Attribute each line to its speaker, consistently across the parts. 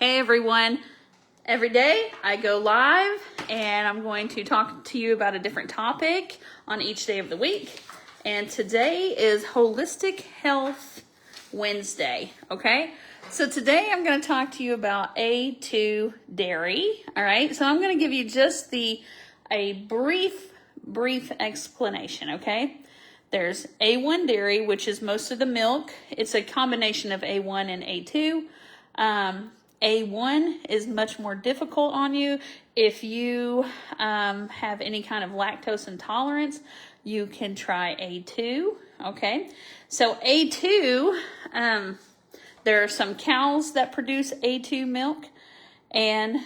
Speaker 1: Hey everyone. Every day I go live and I'm going to talk to you about a different topic on each day of the week. And today is Holistic Health Wednesday, okay? So today I'm going to talk to you about A2 dairy, all right? So I'm going to give you just a brief explanation, okay? There's A1 dairy, which is most of the milk. It's a combination of A1 and A2. A1 is much more difficult on you. If you have any kind of lactose intolerance, you can try A2, okay? So A2, there are some cows that produce A2 milk, and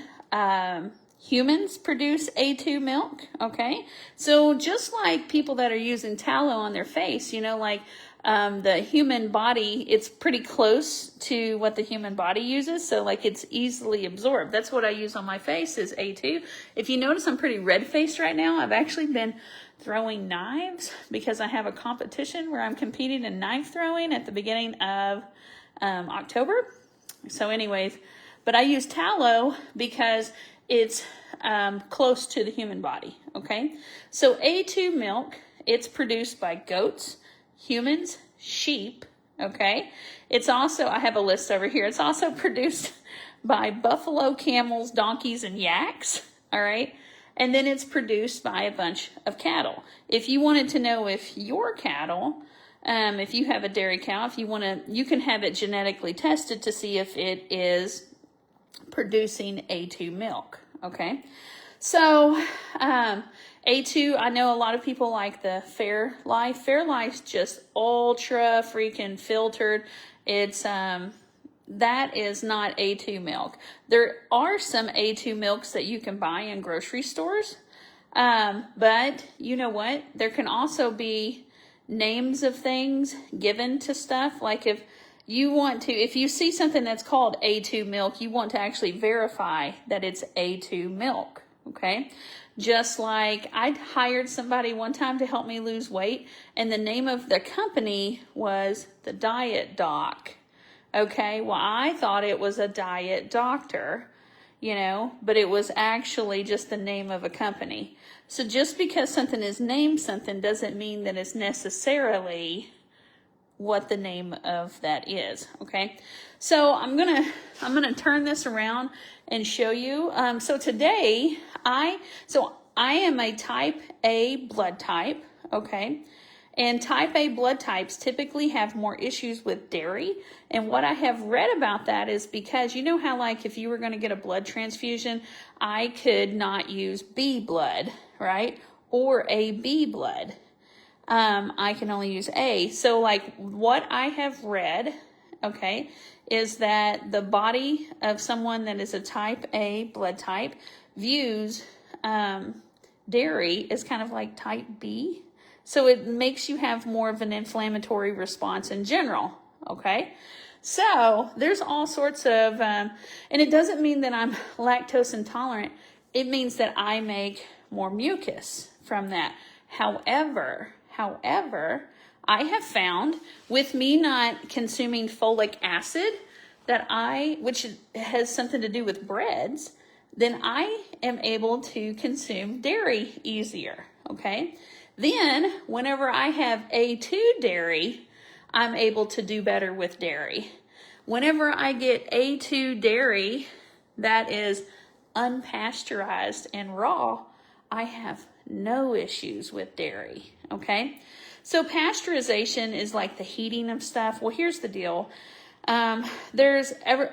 Speaker 1: humans produce A2 milk, okay? So just like people that are using tallow on their face, you know, like the human body, it's pretty close to what the human body uses. So like it's easily absorbed. That's what I use on my face is A2. If you notice, I'm pretty red-faced right now. I've actually been throwing knives because I have a competition where I'm competing in knife throwing at the beginning of October. So anyways, but I use tallow because it's close to the human body, okay? So A2 milk, it's produced by goats, humans, sheep, okay? It's also, I have a list over here, it's also produced by buffalo, camels, donkeys, and yaks, all right? And then it's produced by a bunch of cattle. If you wanted to know if your cattle, if you have a dairy cow, if you want to, you can have it genetically tested to see if it is producing A2 milk, okay? So, A2, I know a lot of people like the Fairlife. Fairlife's just ultra freaking filtered. It's, that is not A2 milk. There are some A2 milks that you can buy in grocery stores. But you know what? There can also be names of things given to stuff. Like if you see something that's called A2 milk, you want to actually verify that it's A2 milk, okay? Just like I hired somebody one time to help me lose weight, and the name of the company was the Diet Doc, okay? Well, I thought it was a diet doctor, you know, but it was actually just the name of a company. So just because something is named something doesn't mean that it's necessarily what the name of that is, okay? So I'm gonna turn this around and show you. So today, I am a type A blood type, okay? And type A blood types typically have more issues with dairy. And what I have read about that is because you know how like if you were going to get a blood transfusion, I could not use B blood, right? Or AB blood. I can only use A. So like what I have read, okay, is that the body of someone that is a type A blood type views dairy as kind of like type B. So it makes you have more of an inflammatory response in general, okay? So there's all sorts of, and it doesn't mean that I'm lactose intolerant. It means that I make more mucus from that. However, I have found with me not consuming folic acid which has something to do with breads, then I am able to consume dairy easier, okay? Then whenever I have A2 dairy, I'm able to do better with dairy. Whenever I get A2 dairy that is unpasteurized and raw, I have no issues with dairy, okay? So pasteurization is like the heating of stuff. Well, here's the deal. A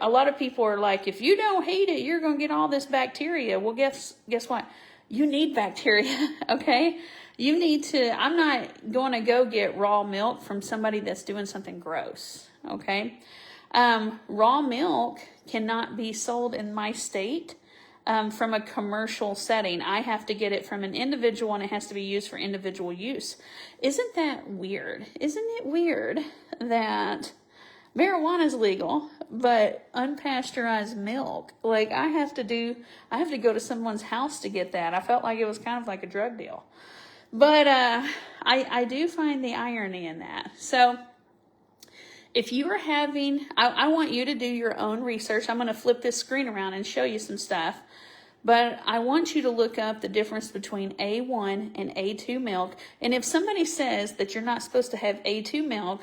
Speaker 1: lot of people are like, if you don't heat it, you're going to get all this bacteria. Well, guess what? You need bacteria, okay? I'm not going to go get raw milk from somebody that's doing something gross, okay? Raw milk cannot be sold in my state from a commercial setting. I have to get it from an individual and it has to be used for individual use. Isn't that weird? Isn't it weird that marijuana is legal, but unpasteurized milk, like I have to go to someone's house to get that. I felt like it was kind of like a drug deal. But I do find the irony in that. So if you are having, I want you to do your own research. I'm going to flip this screen around and show you some stuff. But I want you to look up the difference between A1 and A2 milk. And if somebody says that you're not supposed to have A2 milk,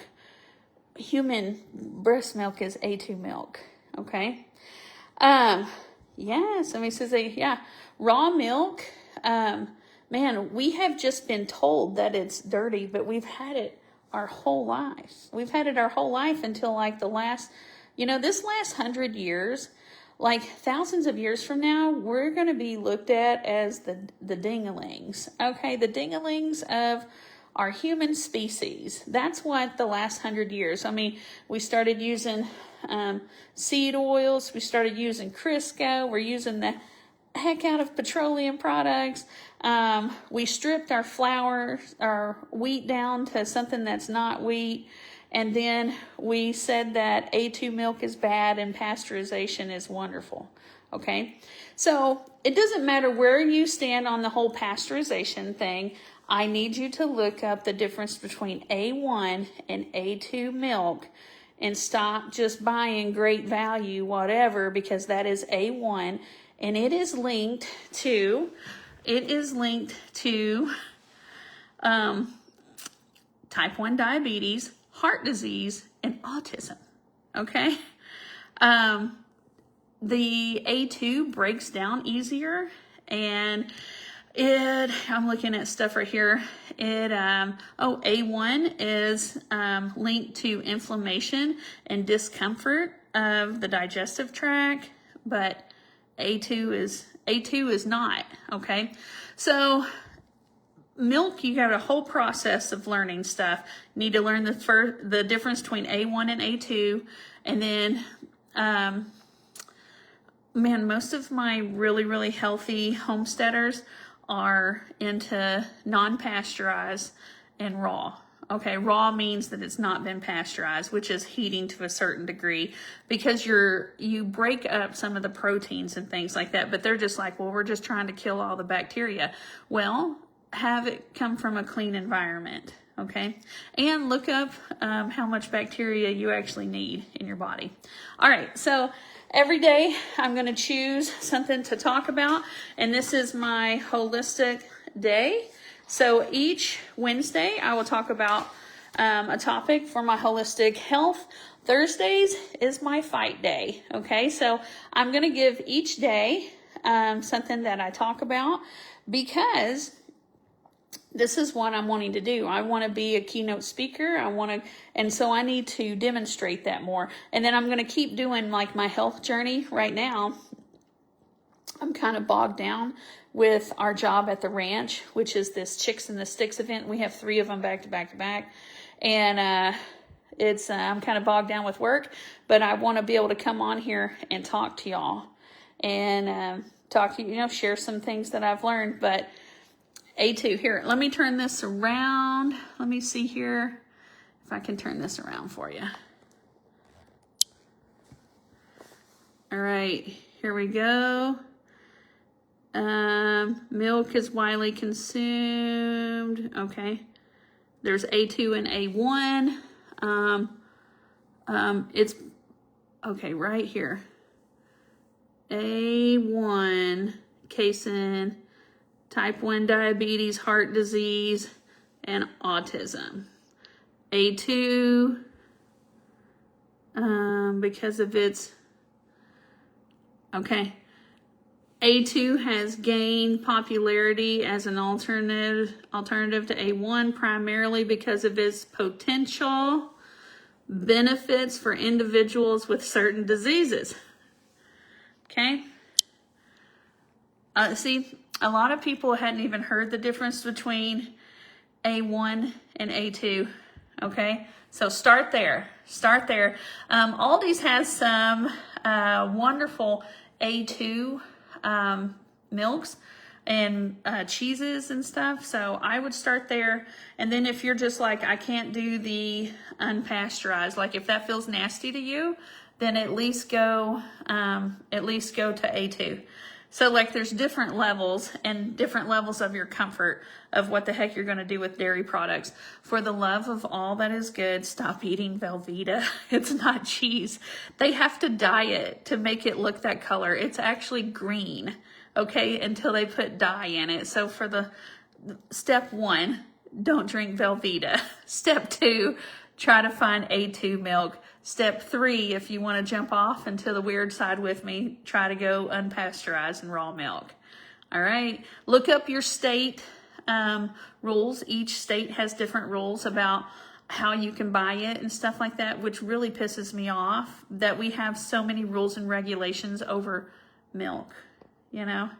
Speaker 1: human breast milk is A2 milk, okay? Yeah, somebody says, raw milk. Man, we have just been told that it's dirty, but we've had it our whole lives. We've had it our whole life until like this last 100 years, like thousands of years from now, we're going to be looked at as the dingalings, okay? The dingalings of our human species. That's what the last 100 years. I mean, we started using seed oils. We started using Crisco. We're using the heck out of petroleum products. We stripped our flour, our wheat down to something that's not wheat. And then we said that A2 milk is bad and pasteurization is wonderful. Okay? So it doesn't matter where you stand on the whole pasteurization thing. I need you to look up the difference between A1 and A2 milk and stop just buying Great Value, whatever, because that is A1 and it is linked to type 1 diabetes, heart disease, and autism, okay? The A2 breaks down easier, and I'm looking at stuff right here. A1 is linked to inflammation and discomfort of the digestive tract, but A2 is not, okay? So milk, you got a whole process of learning stuff. You need to learn the difference between A1 and A2. And then, man, most of my really, really healthy homesteaders are into non-pasteurized and raw. Okay, raw means that it's not been pasteurized, which is heating to a certain degree, because you break up some of the proteins and things like that. But they're just like, well, we're just trying to kill all the bacteria. Well, have it come from a clean environment, okay? And look up how much bacteria you actually need in your body. All right, so every day I'm going to choose something to talk about, and this is my holistic day. So each Wednesday I will talk about a topic for my holistic health. Thursdays is my fight day, okay? So I'm going to give each day something that I talk about, because this is what I'm wanting to do. I want to be a keynote speaker. And so I need to demonstrate that more. And then I'm going to keep doing like my health journey. Right now, I'm kind of bogged down with our job at the ranch, which is this Chicks in the Sticks event. We have 3 of them back to back to back. And I'm kind of bogged down with work, but I want to be able to come on here and talk to y'all and talk to you, share some things that I've learned. But A2, here, let me turn this around. Let me see here if I can turn this around for you. All right, here we go. Milk is widely consumed. Okay. There's A2 and A1. It's, okay, right here. A1, casein, type 1 diabetes, heart disease, and autism. A2, because of its, okay. A2 has gained popularity as an alternative to A1, primarily because of its potential benefits for individuals with certain diseases. Okay? See, a lot of people hadn't even heard the difference between A1 and A2. Okay? So start there. Start there. Aldi's has some wonderful A2 milks and cheeses and stuff. So I would start there. And then if you're just like, I can't do the unpasteurized, like if that feels nasty to you, then at least go to A2. So like there's different levels and different levels of your comfort of what the heck you're going to do with dairy products. For the love of all that is good, stop eating Velveeta. It's not cheese. They have to dye it to make it look that color. It's actually green, okay, until they put dye in it. So for the step 1, don't drink Velveeta. Step 2, try to find A2 milk. Step 3, if you want to jump off into the weird side with me, try to go unpasteurized and raw milk. All right. Look up your state rules. Each state has different rules about how you can buy it and stuff like that, which really pisses me off that we have so many rules and regulations over milk, you know?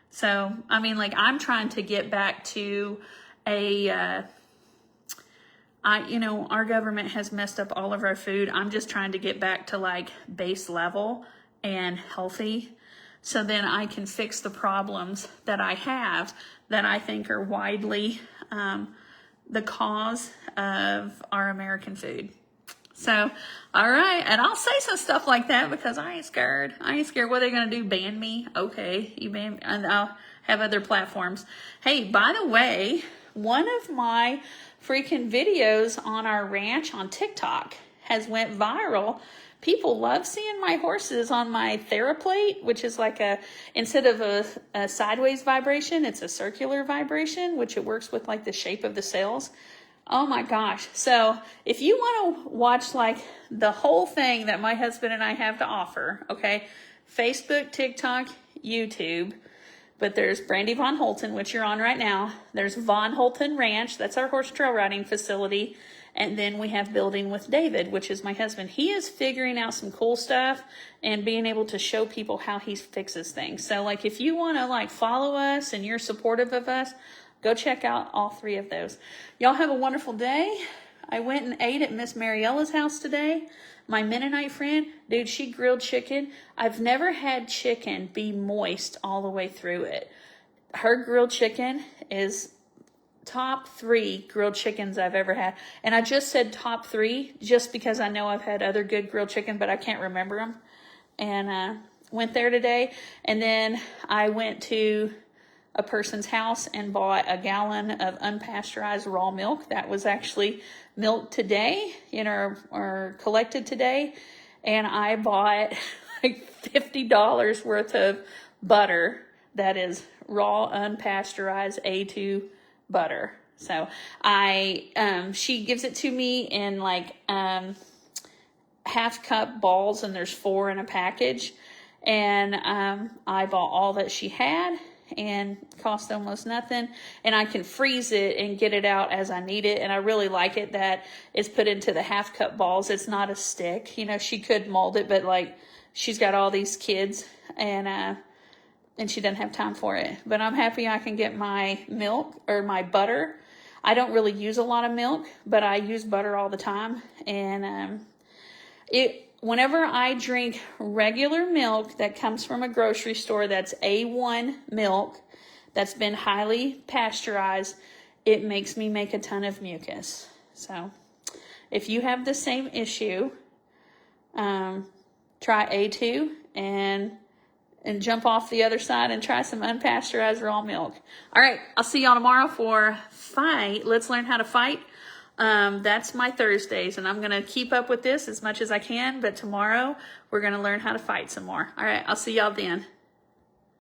Speaker 1: So, I mean, like I'm trying to get back to our government has messed up all of our food. I'm just trying to get back to like base level and healthy. So then I can fix the problems that I have that I think are widely the cause of our American food. So, all right. And I'll say some stuff like that because I ain't scared. I ain't scared. What are they going to do? Ban me? Okay. You ban me. And I'll have other platforms. Hey, by the way, one of my freaking videos on our ranch on TikTok has went viral. People love seeing my horses on my TheraPlate, which is like instead of a sideways vibration, it's a circular vibration, which it works with like the shape of the cells. Oh my gosh. So if you want to watch like the whole thing that my husband and I have to offer, okay, Facebook, TikTok, YouTube, but there's Brandy Von Holton, which you're on right now. There's Von Holton Ranch. That's our horse trail riding facility. And then we have Building with David, which is my husband. He is figuring out some cool stuff and being able to show people how he fixes things. So like if you want to like follow us and you're supportive of us, go check out all 3 of those. Y'all have a wonderful day. I went and ate at Miss Mariella's house today. My Mennonite friend, dude, she grilled chicken. I've never had chicken be moist all the way through it. Her grilled chicken is top 3 grilled chickens I've ever had. And I just said top 3 just because I know I've had other good grilled chicken, but I can't remember them. And went there today. And then I went to a person's house and bought a gallon of unpasteurized raw milk. That was actually milk today, or collected today. And I bought like $50 worth of butter that is raw unpasteurized A2 butter. So she gives it to me in like half cup balls, and there's 4 in a package. And I bought all that she had, and cost almost nothing, and I can freeze it and get it out as I need it. And I really like it that it's put into the half cup balls. It's not a stick. She could mold it, but like she's got all these kids and she doesn't have time for it. But I'm happy I can get my milk or my butter. I don't really use a lot of milk, but I use butter all the time. And whenever I drink regular milk that comes from a grocery store that's A1 milk that's been highly pasteurized, it makes me make a ton of mucus. So if you have the same issue, try A2 and jump off the other side and try some unpasteurized raw milk. All right, I'll see y'all tomorrow for Fight. Let's learn how to fight. That's my Thursdays, and I'm going to keep up with this as much as I can, but tomorrow we're going to learn how to fight some more. All right, I'll see y'all then.